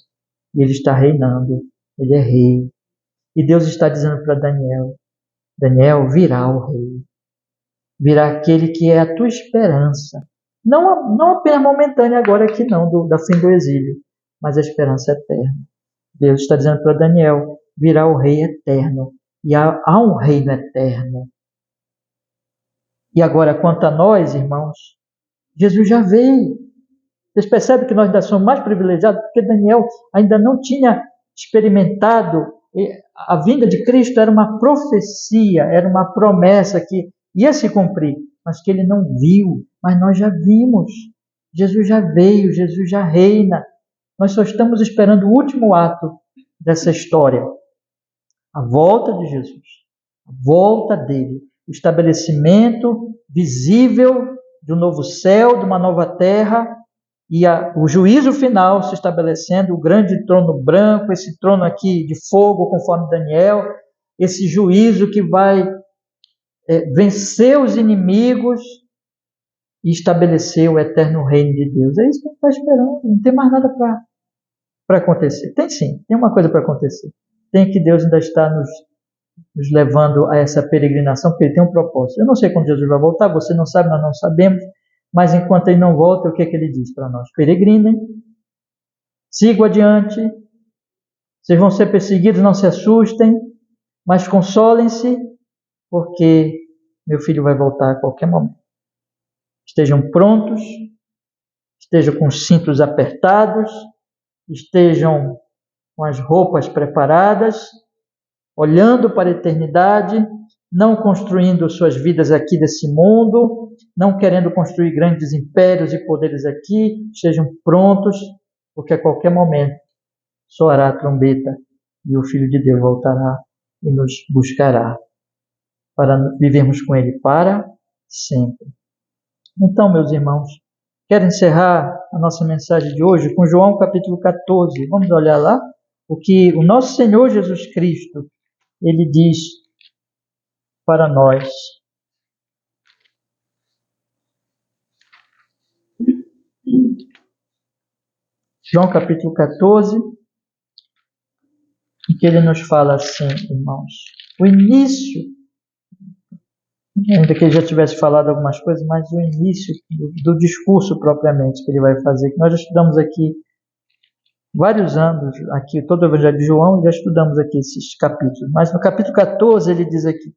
e ele está reinando, ele é rei. E Deus está dizendo para Daniel, Daniel, virá o rei, virá aquele que é a tua esperança, não apenas momentânea agora aqui não, da fim do exílio, mas a esperança eterna. Deus está dizendo para Daniel, virá o rei eterno, e há um reino eterno. E agora, quanto a nós, irmãos, Jesus já veio. Vocês percebem que nós ainda somos mais privilegiados, porque Daniel ainda não tinha experimentado. A vinda de Cristo era uma profecia, era uma promessa que ia se cumprir, mas que ele não viu, mas nós já vimos. Jesus já veio, Jesus já reina. Nós só estamos esperando o último ato dessa história, a volta de Jesus, a volta dele, o estabelecimento visível de um novo céu, de uma nova terra, e o juízo final se estabelecendo, o grande trono branco, esse trono aqui de fogo, conforme Daniel, esse juízo que vai vencer os inimigos e estabelecer o eterno reino de Deus. É isso que a gente está esperando, não tem mais nada para acontecer. Tem sim, tem uma coisa para acontecer. Tem que Deus ainda está nos levando a essa peregrinação, porque ele tem um propósito. Eu não sei quando Jesus vai voltar, você não sabe, nós não sabemos, mas enquanto ele não volta, o que é que ele diz para nós? Peregrinem, sigam adiante, vocês vão ser perseguidos, não se assustem, mas consolem-se, porque meu filho vai voltar a qualquer momento. Estejam prontos, estejam com os cintos apertados, estejam com as roupas preparadas, olhando para a eternidade, não construindo suas vidas aqui desse mundo, não querendo construir grandes impérios e poderes aqui, estejam prontos, porque a qualquer momento soará a trombeta e o Filho de Deus voltará e nos buscará para vivermos com Ele para sempre. Então, meus irmãos, quero encerrar a nossa mensagem de hoje com João capítulo 14. Vamos olhar lá o que o nosso Senhor Jesus Cristo, Ele diz para nós. João capítulo 14, em que ele nos fala assim, irmãos, o início, ainda que ele já tivesse falado algumas coisas, mas o início do discurso propriamente que ele vai fazer, que nós já estudamos aqui vários anos, aqui todo o Evangelho de João, já estudamos aqui esses capítulos, mas no capítulo 14 ele diz aqui,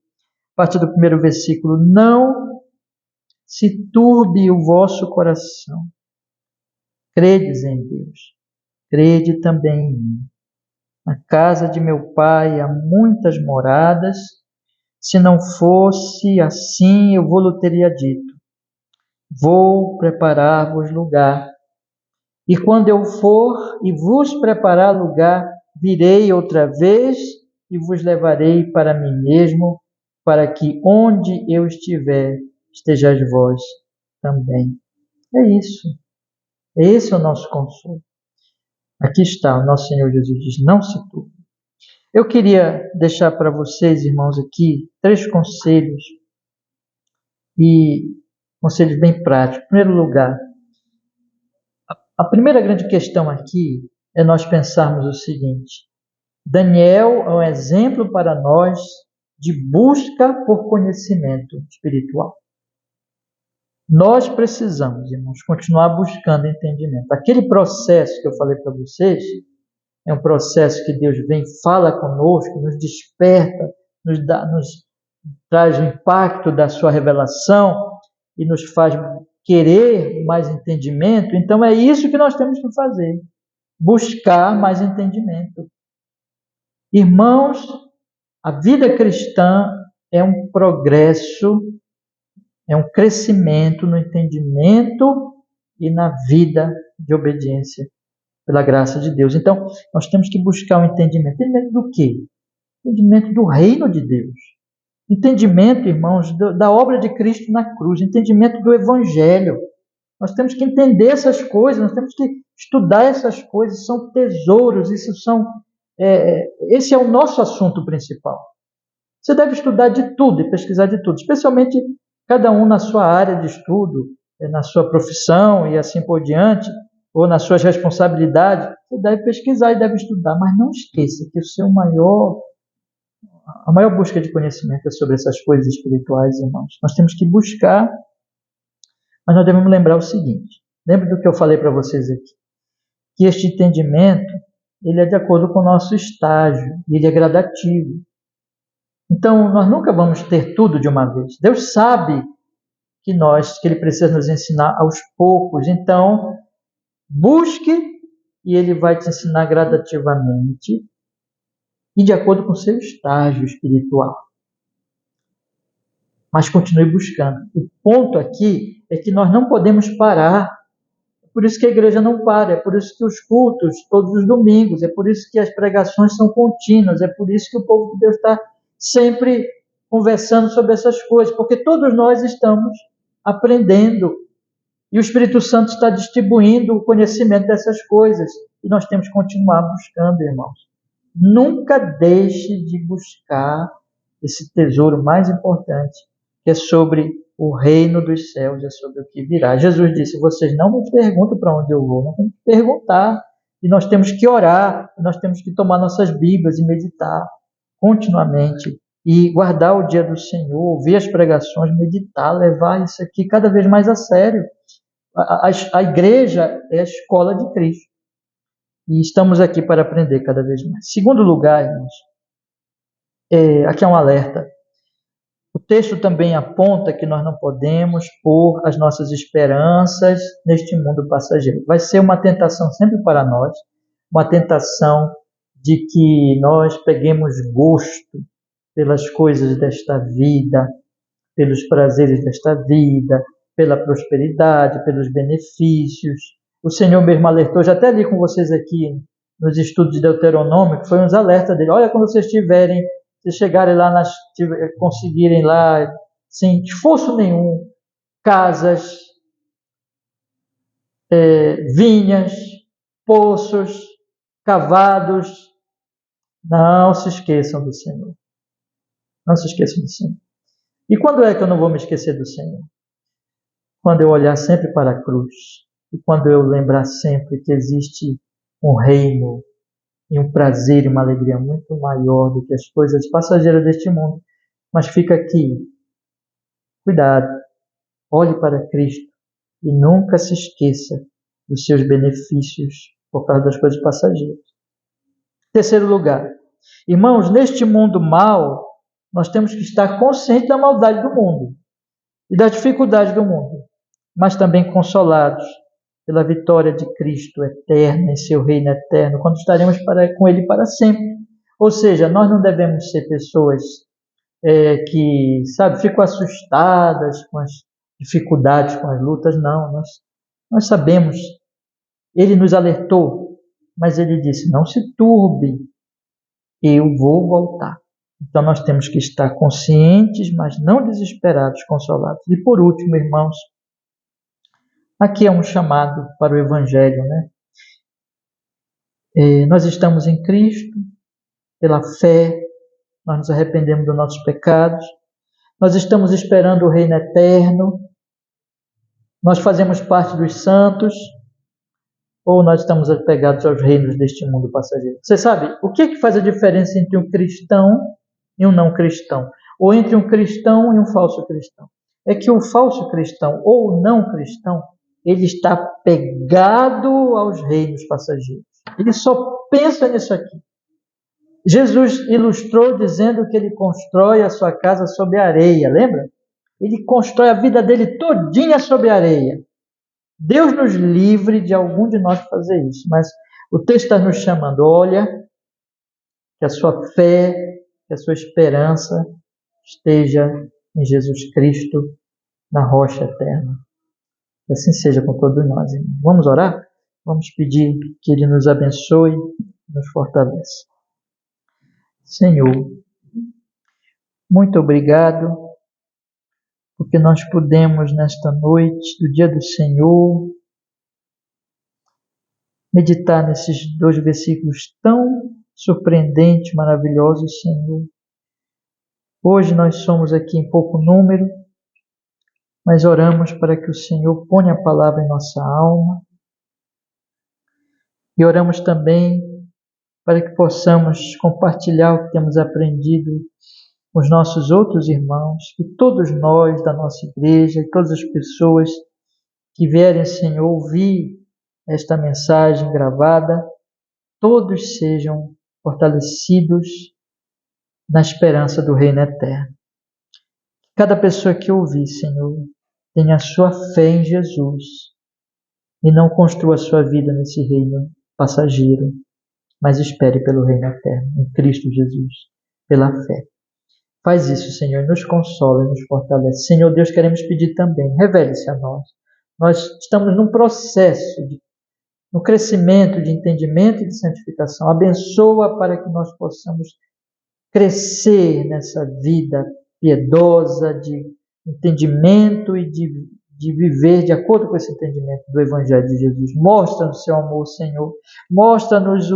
a partir do primeiro versículo, não se turbe o vosso coração, credes em Deus, crede também em mim. Na casa de meu pai há muitas moradas, se não fosse assim, eu vou-lhe teria dito, vou preparar-vos lugar. E quando eu for e vos preparar lugar, virei outra vez e vos levarei para mim mesmo, para que onde eu estiver, estejais vós também. É isso. Esse é o nosso consolo. Aqui está, o nosso Senhor Jesus diz, não se turbe. Eu queria deixar para vocês, irmãos, aqui 3 conselhos, e conselhos bem práticos. Em primeiro lugar, a primeira grande questão aqui é nós pensarmos o seguinte, Daniel é um exemplo para nós de busca por conhecimento espiritual. Nós precisamos, irmãos, continuar buscando entendimento. Aquele processo que eu falei para vocês, é um processo que Deus vem, fala conosco, nos desperta, nos traz o impacto da sua revelação e nos faz querer mais entendimento. Então é isso que nós temos que fazer, buscar mais entendimento. Irmãos, a vida cristã é um progresso, é um crescimento no entendimento e na vida de obediência pela graça de Deus. Então, nós temos que buscar o entendimento. Entendimento do quê? Entendimento do reino de Deus. Entendimento, irmãos, da obra de Cristo na cruz. Entendimento do Evangelho. Nós temos que entender essas coisas, nós temos que estudar essas coisas, são tesouros, esse é o nosso assunto principal. Você deve estudar de tudo e pesquisar de tudo, especialmente cada um na sua área de estudo, na sua profissão e assim por diante, ou nas suas responsabilidades. Você deve pesquisar e deve estudar, mas não esqueça que a maior busca de conhecimento é sobre essas coisas espirituais, irmãos. Nós temos que buscar, mas nós devemos lembrar o seguinte, lembra do que eu falei para vocês aqui, que este entendimento, ele é de acordo com o nosso estágio, ele é gradativo. Então, nós nunca vamos ter tudo de uma vez. Deus sabe que Ele precisa nos ensinar aos poucos. Então, busque e Ele vai te ensinar gradativamente e de acordo com o seu estágio espiritual. Mas continue buscando. O ponto aqui é que nós não podemos parar. É por isso que a igreja não para, é por isso que os cultos todos os domingos, é por isso que as pregações são contínuas, é por isso que o povo de Deus está sempre conversando sobre essas coisas, porque todos nós estamos aprendendo e o Espírito Santo está distribuindo o conhecimento dessas coisas e nós temos que continuar buscando, irmãos. Nunca deixe de buscar esse tesouro mais importante, que é sobre o reino dos céus, é sobre o que virá. Jesus disse, vocês não me perguntam para onde eu vou, nós temos que perguntar, e nós temos que orar, e nós temos que tomar nossas Bíblias e meditar continuamente, e guardar o dia do Senhor, ouvir as pregações, meditar, levar isso aqui cada vez mais a sério. A igreja é a escola de Cristo, e estamos aqui para aprender cada vez mais. Segundo lugar, irmãos, aqui é um alerta. O texto também aponta que nós não podemos pôr as nossas esperanças neste mundo passageiro. Vai ser uma tentação sempre para nós, uma tentação de que nós peguemos gosto pelas coisas desta vida, pelos prazeres desta vida, pela prosperidade, pelos benefícios. O Senhor mesmo alertou, já até li com vocês aqui nos estudos de Deuteronômio, que foi uns alertas dele. Olha, quando vocês chegarem lá, conseguirem lá, sem esforço nenhum, casas, vinhas, poços, cavados, não se esqueçam do Senhor. Não se esqueçam do Senhor. E quando é que eu não vou me esquecer do Senhor? Quando eu olhar sempre para a cruz. E quando eu lembrar sempre que existe um reino e um prazer e uma alegria muito maior do que as coisas passageiras deste mundo. Mas fica aqui. Cuidado. Olhe para Cristo e nunca se esqueça dos seus benefícios por causa das coisas passageiras. Terceiro lugar. Irmãos, neste mundo mau, nós temos que estar conscientes da maldade do mundo e das dificuldades do mundo, mas também consolados pela vitória de Cristo eterna, em seu reino eterno, quando estaremos com Ele para sempre. Ou seja, nós não devemos ser pessoas que, ficam assustadas com as dificuldades, com as lutas. Não, nós sabemos. Ele nos alertou, mas Ele disse, não se turbe, eu vou voltar. Então nós temos que estar conscientes, mas não desesperados, consolados. E por último, irmãos, aqui é um chamado para o Evangelho, né? Nós estamos em Cristo, pela fé, nós nos arrependemos dos nossos pecados, nós estamos esperando o reino eterno, nós fazemos parte dos santos, ou nós estamos apegados aos reinos deste mundo passageiro. Você sabe, o que é que faz a diferença entre um cristão e um não cristão? Ou entre um cristão e um falso cristão? É que o falso cristão ou o não cristão, ele está pegado aos reinos passageiros. Ele só pensa nisso aqui. Jesus ilustrou dizendo que ele constrói a sua casa sobre a areia, lembra? Ele constrói a vida dele todinha sobre a areia. Deus nos livre de algum de nós fazer isso, mas o texto está nos chamando, olha, que a sua fé, que a sua esperança esteja em Jesus Cristo, na rocha eterna. Que assim seja com todos nós, irmãos. Vamos orar? Vamos pedir que Ele nos abençoe e nos fortaleça. Senhor, muito obrigado, porque nós pudemos nesta noite do dia do Senhor meditar nesses 2 versículos tão surpreendentes, maravilhosos, Senhor. Hoje nós somos aqui em pouco número, mas oramos para que o Senhor ponha a palavra em nossa alma e oramos também para que possamos compartilhar o que temos aprendido com os nossos outros irmãos, que todos nós da nossa igreja e todas as pessoas que vierem, Senhor, ouvir esta mensagem gravada, todos sejam fortalecidos na esperança do reino eterno. Cada pessoa que ouvir, Senhor, tenha a sua fé em Jesus e não construa a sua vida nesse reino passageiro, mas espere pelo reino eterno, em Cristo Jesus, pela fé. Faz isso, Senhor, e nos consola e nos fortalece. Senhor Deus, queremos pedir também, revele-se a nós. Nós estamos num processo, no crescimento de entendimento e de santificação. Abençoa para que nós possamos crescer nessa vida piedosa, de entendimento e de viver de acordo com esse entendimento do Evangelho de Jesus. Mostra-nos o seu amor, Senhor. Mostra-nos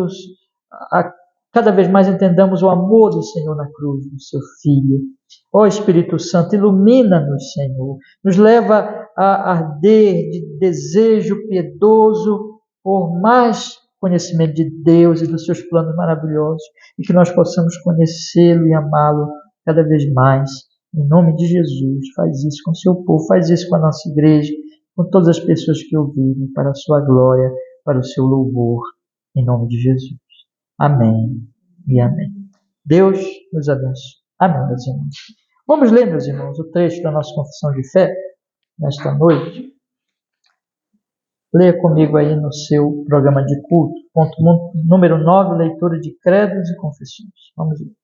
cada vez mais entendamos o amor do Senhor na cruz, do seu Filho. Ó Espírito Santo, ilumina-nos, Senhor. Nos leva a arder de desejo piedoso por mais conhecimento de Deus e dos seus planos maravilhosos e que nós possamos conhecê-lo e amá-lo cada vez mais. Em nome de Jesus, faz isso com o seu povo, faz isso com a nossa igreja, com todas as pessoas que ouvirem, para a sua glória, para o seu louvor, em nome de Jesus. Amém e amém. Deus nos abençoe. Amém, meus irmãos. Vamos ler, meus irmãos, o trecho da nossa confissão de fé nesta noite. Leia comigo aí no seu programa de culto, ponto número 9, leitura de credos e confissões. Vamos ler.